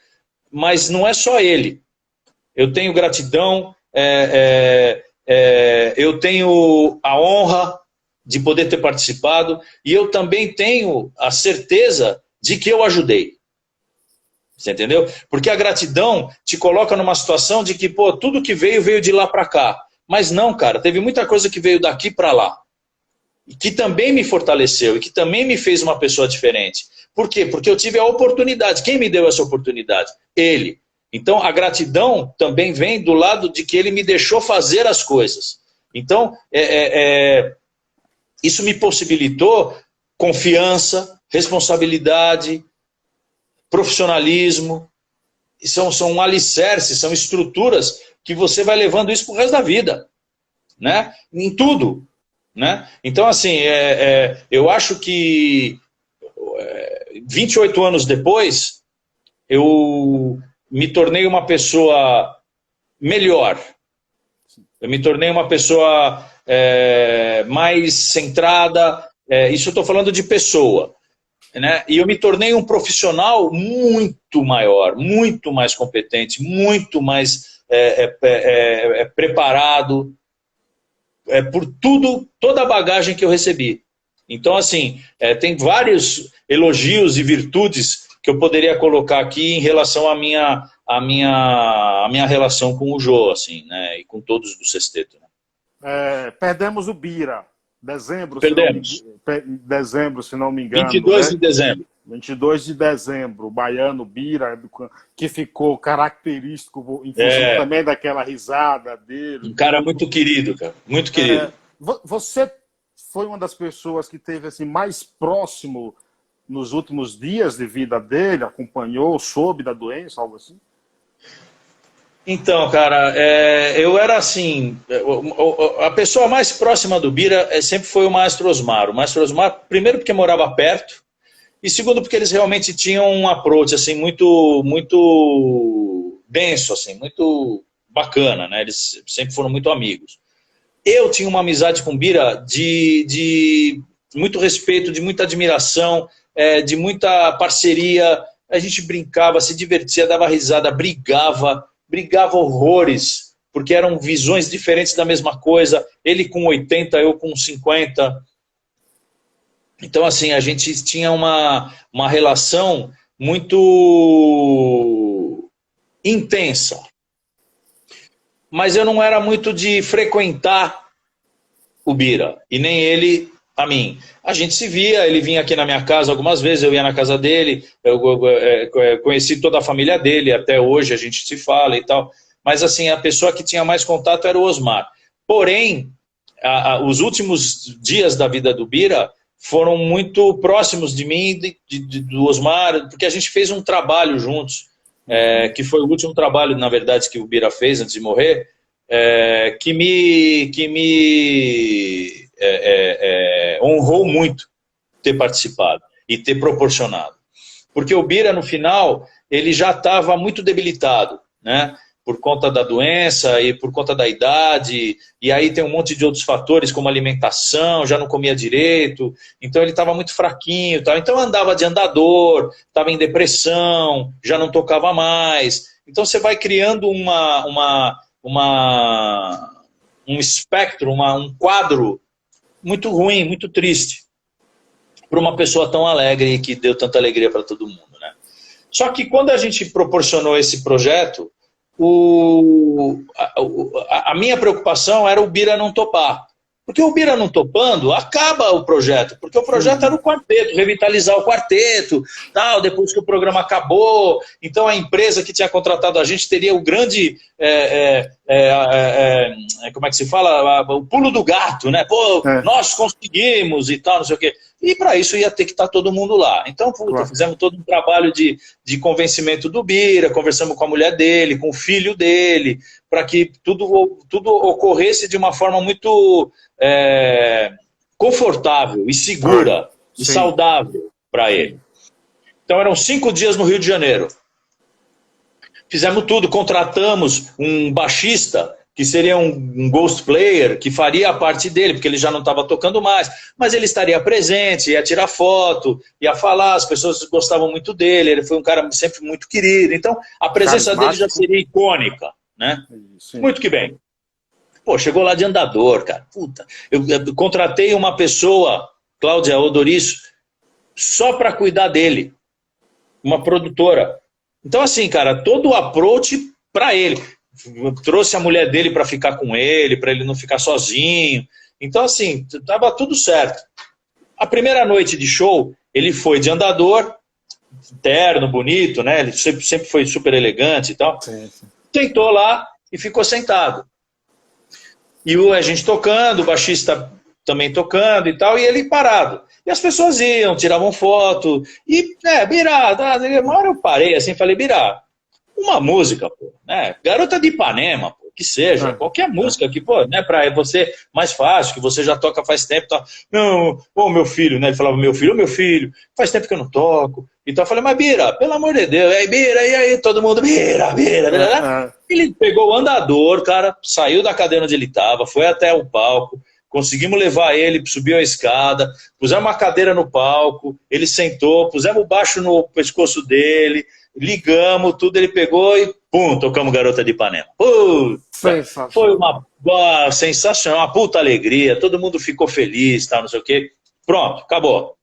mas não é só ele. Eu tenho gratidão, eu tenho a honra de poder ter participado, e eu também tenho a certeza de que eu ajudei. Você entendeu? Porque a gratidão te coloca numa situação de que, pô, tudo que veio de lá para cá. Mas não, cara, teve muita coisa que veio daqui para lá. E que também me fortaleceu, e que também me fez uma pessoa diferente. Por quê? Porque eu tive a oportunidade. Quem me deu essa oportunidade? Ele. Então, a gratidão também vem do lado de que ele me deixou fazer as coisas. Então, isso me possibilitou confiança, responsabilidade, profissionalismo, são alicerces, são estruturas que você vai levando isso pro resto da vida, né? Em tudo, né? Então, assim, eu acho que 28 anos depois, eu me tornei uma pessoa melhor. Eu me tornei uma pessoa mais centrada, isso eu estou falando de pessoa, né? E eu me tornei um profissional muito maior, muito mais competente, muito mais preparado por toda a bagagem que eu recebi. Então, assim, tem vários elogios e virtudes que eu poderia colocar aqui em relação à minha relação com o Jô, assim, né? E com todos do sexteto. Né? Perdemos o Bira. Dezembro, Perdemos. Se não me engano. 22 né? de dezembro. 22 de dezembro, o baiano Bira, que ficou característico em função também daquela risada dele. Um cara muito querido, cara. Muito querido. Você foi uma das pessoas que teve assim, mais próximo nos últimos dias de vida dele, acompanhou, soube da doença, algo assim? Então, cara, eu era assim, a pessoa mais próxima do Bira sempre foi o Maestro Osmar. O Maestro Osmar, primeiro porque morava perto, e segundo porque eles realmente tinham um approach assim, muito, muito denso, assim, muito bacana, né? Eles sempre foram muito amigos. Eu tinha uma amizade com o Bira de muito respeito, de muita admiração, de muita parceria. A gente brincava, se divertia, dava risada, brigava horrores, porque eram visões diferentes da mesma coisa. Ele com 80, eu com 50. Então, assim, a gente tinha uma relação muito intensa. Mas eu não era muito de frequentar o Bira, e nem ele a mim. A gente se via, ele vinha aqui na minha casa algumas vezes, eu ia na casa dele, eu conheci toda a família dele, até hoje a gente se fala e tal. Mas, assim, a pessoa que tinha mais contato era o Osmar. Porém, os últimos dias da vida do Bira foram muito próximos de mim, do Osmar, porque a gente fez um trabalho juntos, que foi o último trabalho, na verdade, que o Bira fez antes de morrer, que me honrou muito ter participado e ter proporcionado. Porque o Bira, no final, ele já estava muito debilitado, né? Por conta da doença e por conta da idade, e aí tem um monte de outros fatores, como alimentação, já não comia direito, então ele estava muito fraquinho, tal. Então andava de andador, estava em depressão, já não tocava mais. Então você vai criando um espectro, um quadro muito ruim, muito triste, para uma pessoa tão alegre e que deu tanta alegria para todo mundo, né? Só que quando a gente proporcionou esse projeto, a minha preocupação era o Bira não topar. Porque o Bira não topando, acaba o projeto. Porque o projeto era o quarteto, revitalizar o quarteto, tal, depois que o programa acabou. Então a empresa que tinha contratado a gente teria o grande... como é que se fala? O pulo do gato, né? Pô, nós conseguimos e tal, não sei o quê. E para isso ia ter que estar todo mundo lá. Então, fizemos todo um trabalho de convencimento do Bira, conversamos com a mulher dele, com o filho dele, para que tudo ocorresse de uma forma muito confortável e segura e saudável para ele. Então, eram 5 dias no Rio de Janeiro. Fizemos tudo, contratamos um baixista, que seria um ghost player, que faria a parte dele, porque ele já não estava tocando mais, mas ele estaria presente, ia tirar foto, ia falar, as pessoas gostavam muito dele, ele foi um cara sempre muito querido, então a presença dele já seria icônica, né? Sim. Muito que bem. Pô, chegou lá de andador, cara, puta, eu contratei uma pessoa, Cláudia Odoriço, só para cuidar dele, uma produtora. Então assim, cara, todo o approach para ele. Trouxe a mulher dele para ficar com ele, para ele não ficar sozinho. Então, assim, estava tudo certo. A primeira noite de show, ele foi de andador, terno, bonito, né? Ele sempre foi super elegante e tal. Sim. Sentou lá e ficou sentado. E a gente tocando, o baixista também tocando e tal, e ele parado. E as pessoas iam, tiravam foto, e, Bira, uma hora eu parei assim, falei, Bira, uma música, pô, né? Garota de Ipanema, pô, que seja, qualquer música que, pô, né, pra você mais fácil, que você já toca faz tempo, tá? Não, ô meu filho, né? Ele falava, meu filho, faz tempo que eu não toco. Então eu falei, mas Bira, pelo amor de Deus, aí Bira, e aí todo mundo, Bira, né? Ele pegou o andador, cara, saiu da cadeira onde ele estava, foi até o palco, conseguimos levar ele, subiu a escada, pusemos uma cadeira no palco, ele sentou, pusemos o baixo no pescoço dele, ligamos, tudo, ele pegou e pum, tocamos Garota de Ipanema. Foi uma sensacional, uma puta alegria, todo mundo ficou feliz, tal, não sei o quê. Pronto, acabou.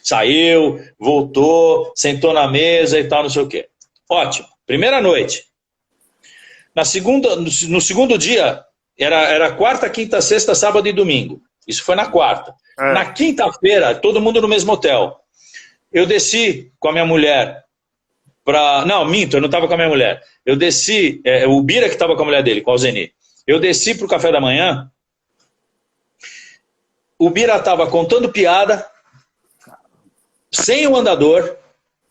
Saiu, voltou, sentou na mesa e tal, não sei o quê. Ótimo, primeira noite. No segundo dia, era quarta, quinta, sexta, sábado e domingo. Isso foi na quarta. Na quinta-feira, todo mundo no mesmo hotel. Eu desci com a minha mulher Não, minto, eu não estava com a minha mulher. Eu desci, o Bira que estava com a mulher dele, com a Alzeni. Eu desci para o café da manhã, o Bira estava contando piada, sem o andador.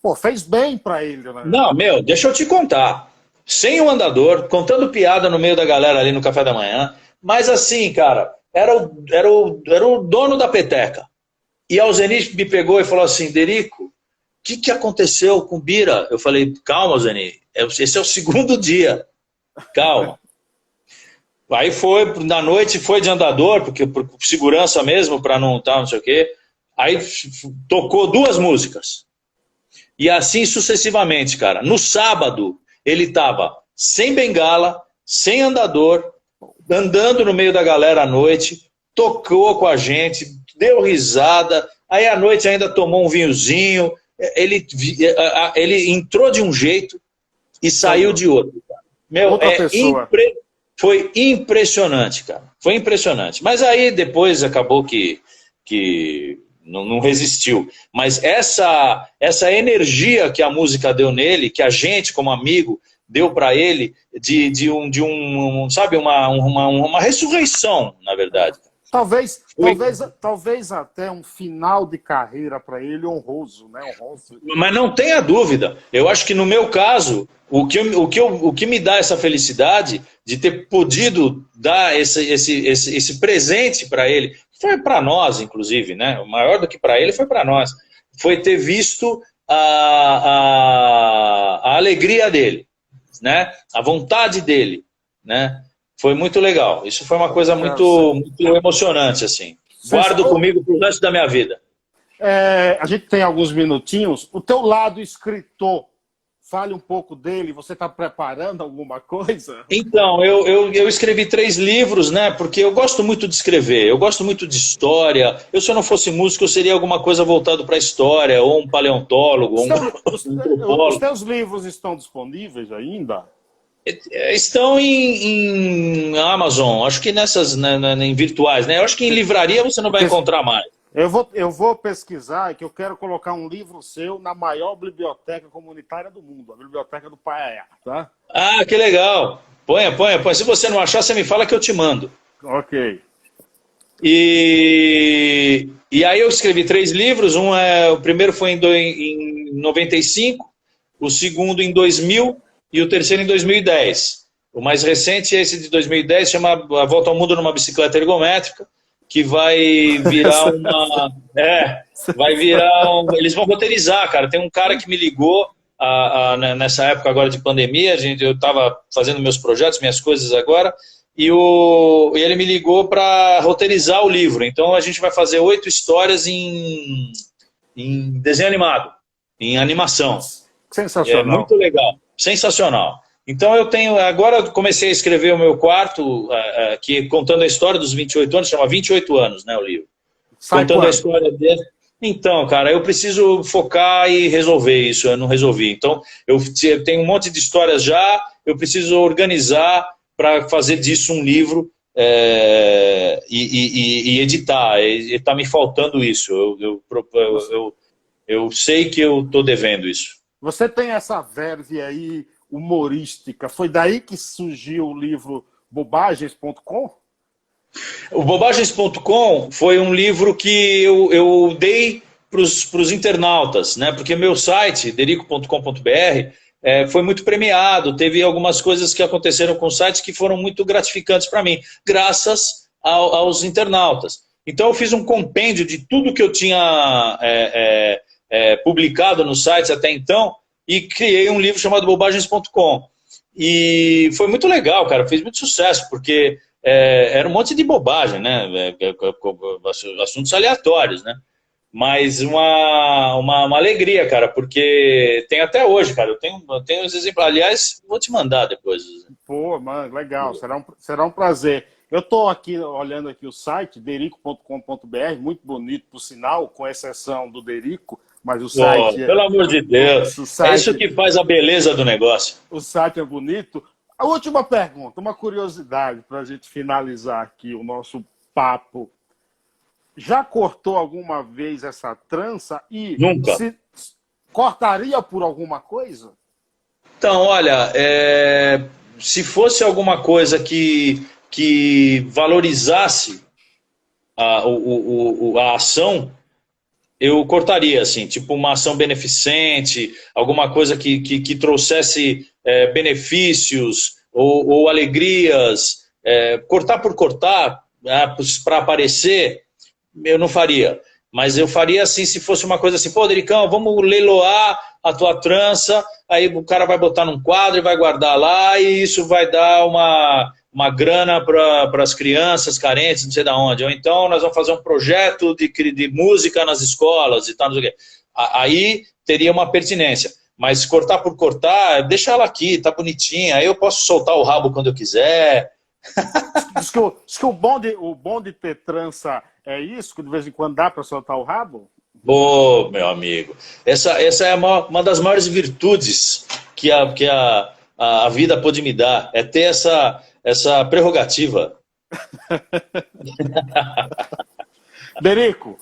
Pô, fez bem para ele, né? Não, deixa eu te contar. Sem o andador, contando piada no meio da galera ali no café da manhã. Mas assim, cara, era o dono da peteca. E a Alzeni me pegou e falou assim, Derico, o que aconteceu com o Bira? Eu falei, calma, Alzeni, esse é o segundo dia. Calma. Aí na noite foi de andador, porque por segurança mesmo, para não não sei o quê. Aí tocou 2 músicas. E assim sucessivamente, cara. No sábado, ele estava sem bengala, sem andador, andando no meio da galera à noite, tocou com a gente, deu risada, aí à noite ainda tomou um vinhozinho, ele entrou de um jeito e saiu de outro. Foi impressionante, cara. Foi impressionante. Mas aí depois acabou que não resistiu. Mas essa energia que a música deu nele, que a gente, como amigo, deu para ele, sabe, uma ressurreição, na verdade. Talvez até um final de carreira para ele honroso, né? Mas não tenha dúvida. Eu acho que no meu caso, o que me dá essa felicidade de ter podido dar esse presente para ele, foi para nós, inclusive, né? O maior do que para ele foi para nós. Foi ter visto a alegria dele, né? A vontade dele, né? Foi muito legal. Isso foi uma coisa muito emocionante, assim. Guardo comigo pro resto da minha vida. A gente tem alguns minutinhos. O teu lado escritor, fale um pouco dele. Você está preparando alguma coisa? Então, eu escrevi 3 livros, né? Porque eu gosto muito de escrever. Eu gosto muito de história. Se eu não fosse músico, eu seria alguma coisa voltada para a história, ou um paleontólogo, ou um antropólogo. Os teus livros estão disponíveis ainda? Estão em Amazon, acho que nessas, em virtuais, né? Eu acho que em livraria você não vai encontrar mais. Eu vou pesquisar, que eu quero colocar um livro seu na maior biblioteca comunitária do mundo, a Biblioteca do Paiaiá, tá? Ah, que legal. Põe. Se você não achar, você me fala que eu te mando. Ok. E aí eu escrevi 3 livros, o primeiro foi em 95, o segundo em 2000, e o terceiro em 2010. O mais recente é esse de 2010, chama A Volta ao Mundo numa Bicicleta Ergométrica, que vai virar eles vão roteirizar, cara. Tem um cara que me ligou nessa época agora de pandemia, eu estava fazendo meus projetos, minhas coisas agora, e ele me ligou para roteirizar o livro. Então a gente vai fazer 8 histórias em desenho animado, em animação. Sensacional. É muito legal. Sensacional. Então agora eu comecei a escrever o meu quarto, contando a história dos 28 anos, chama 28 anos, né, o livro. Contando a história dele. Então, cara, eu preciso focar e resolver isso, eu não resolvi. Então, eu tenho um monte de histórias já, eu preciso organizar para fazer disso um livro e editar. Está me faltando isso. Eu sei que eu estou devendo isso. Você tem essa verve aí humorística. Foi daí que surgiu o livro bobagens.com? O bobagens.com foi um livro que eu dei para os internautas, né? Porque meu site, derico.com.br, foi muito premiado, teve algumas coisas que aconteceram com o site que foram muito gratificantes para mim, graças aos internautas. Então eu fiz um compêndio de tudo que eu tinha publicado nos sites até então e criei um livro chamado bobagens.com. E foi muito legal, cara, fez muito sucesso, porque era um monte de bobagem, né? Assuntos aleatórios, né? Mas uma alegria, cara, porque tem até hoje, cara. Eu tenho os exemplos. Aliás, vou te mandar depois. Pô, mano, legal. Será um prazer. Eu estou aqui olhando aqui o site, derico.com.br, muito bonito, por sinal, com exceção do Derico, mas o site... Pelo amor de Deus. É isso que faz a beleza do negócio. O site é bonito. A última pergunta, uma curiosidade para a gente finalizar aqui o nosso papo. Já cortou alguma vez essa trança e Nunca. Cortaria por alguma coisa? Então, olha, se fosse alguma coisa que valorizasse a ação, eu cortaria, assim, tipo uma ação beneficente, alguma coisa que trouxesse benefícios ou alegrias. Cortar por cortar, para aparecer, eu não faria. Mas eu faria assim, se fosse uma coisa assim, pô, Dericão, vamos leiloar a tua trança, aí o cara vai botar num quadro e vai guardar lá, e isso vai dar uma grana para as crianças carentes, não sei de onde. Ou então nós vamos fazer um projeto de música nas escolas e tal, não sei o quê. Aí teria uma pertinência. Mas cortar por cortar, deixa ela aqui, tá bonitinha, aí eu posso soltar o rabo quando eu quiser. Diz que o bom de ter trança é isso, que de vez em quando dá para soltar o rabo? Ô, meu amigo, essa é uma das maiores virtudes que a vida pode me dar, é ter essa prerrogativa. Derico,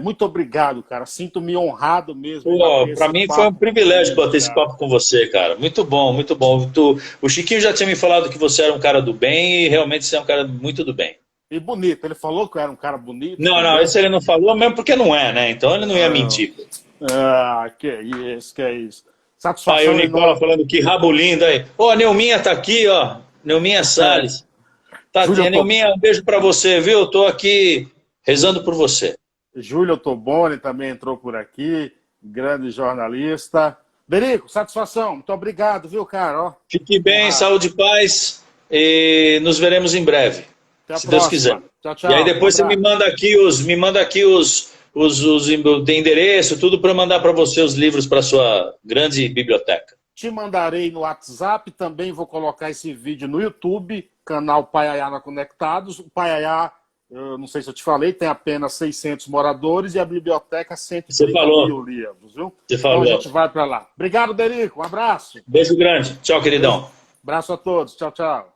muito obrigado, cara. Sinto-me honrado mesmo. Para mim foi um privilégio bater esse papo com você, cara. Muito bom, muito bom. O Chiquinho já tinha me falado que você era um cara do bem e realmente você é um cara muito do bem. E bonito. Ele falou que eu era um cara bonito? Não, esse ele não falou mesmo porque não é, né? Então ele não ia mentir. Que é isso. Satisfação. Aí o Nicola falando que rabo lindo aí. A Neuminha tá aqui, ó. Neuminha Salles. Tadinha, Neuminha, um beijo pra você, viu? Tô aqui rezando por você. Júlio Toboni também entrou por aqui, grande jornalista. Derico, satisfação. Muito obrigado, viu, cara? Fique bem, saúde e paz. E nos veremos em breve. Se Deus quiser. Tchau, tchau. E aí depois você me manda aqui os de endereço, tudo para mandar para você os livros para sua grande biblioteca. Te mandarei no WhatsApp, também vou colocar esse vídeo no YouTube, canal Paiaiá na Conectados. O Paiaiá, eu não sei se eu te falei, tem apenas 600 moradores e a biblioteca 130 mil livros, viu? Você falou. Então a gente vai para lá. Obrigado, Derico. Um abraço. Beijo grande. Tchau, queridão. Abraço a todos. Tchau, tchau.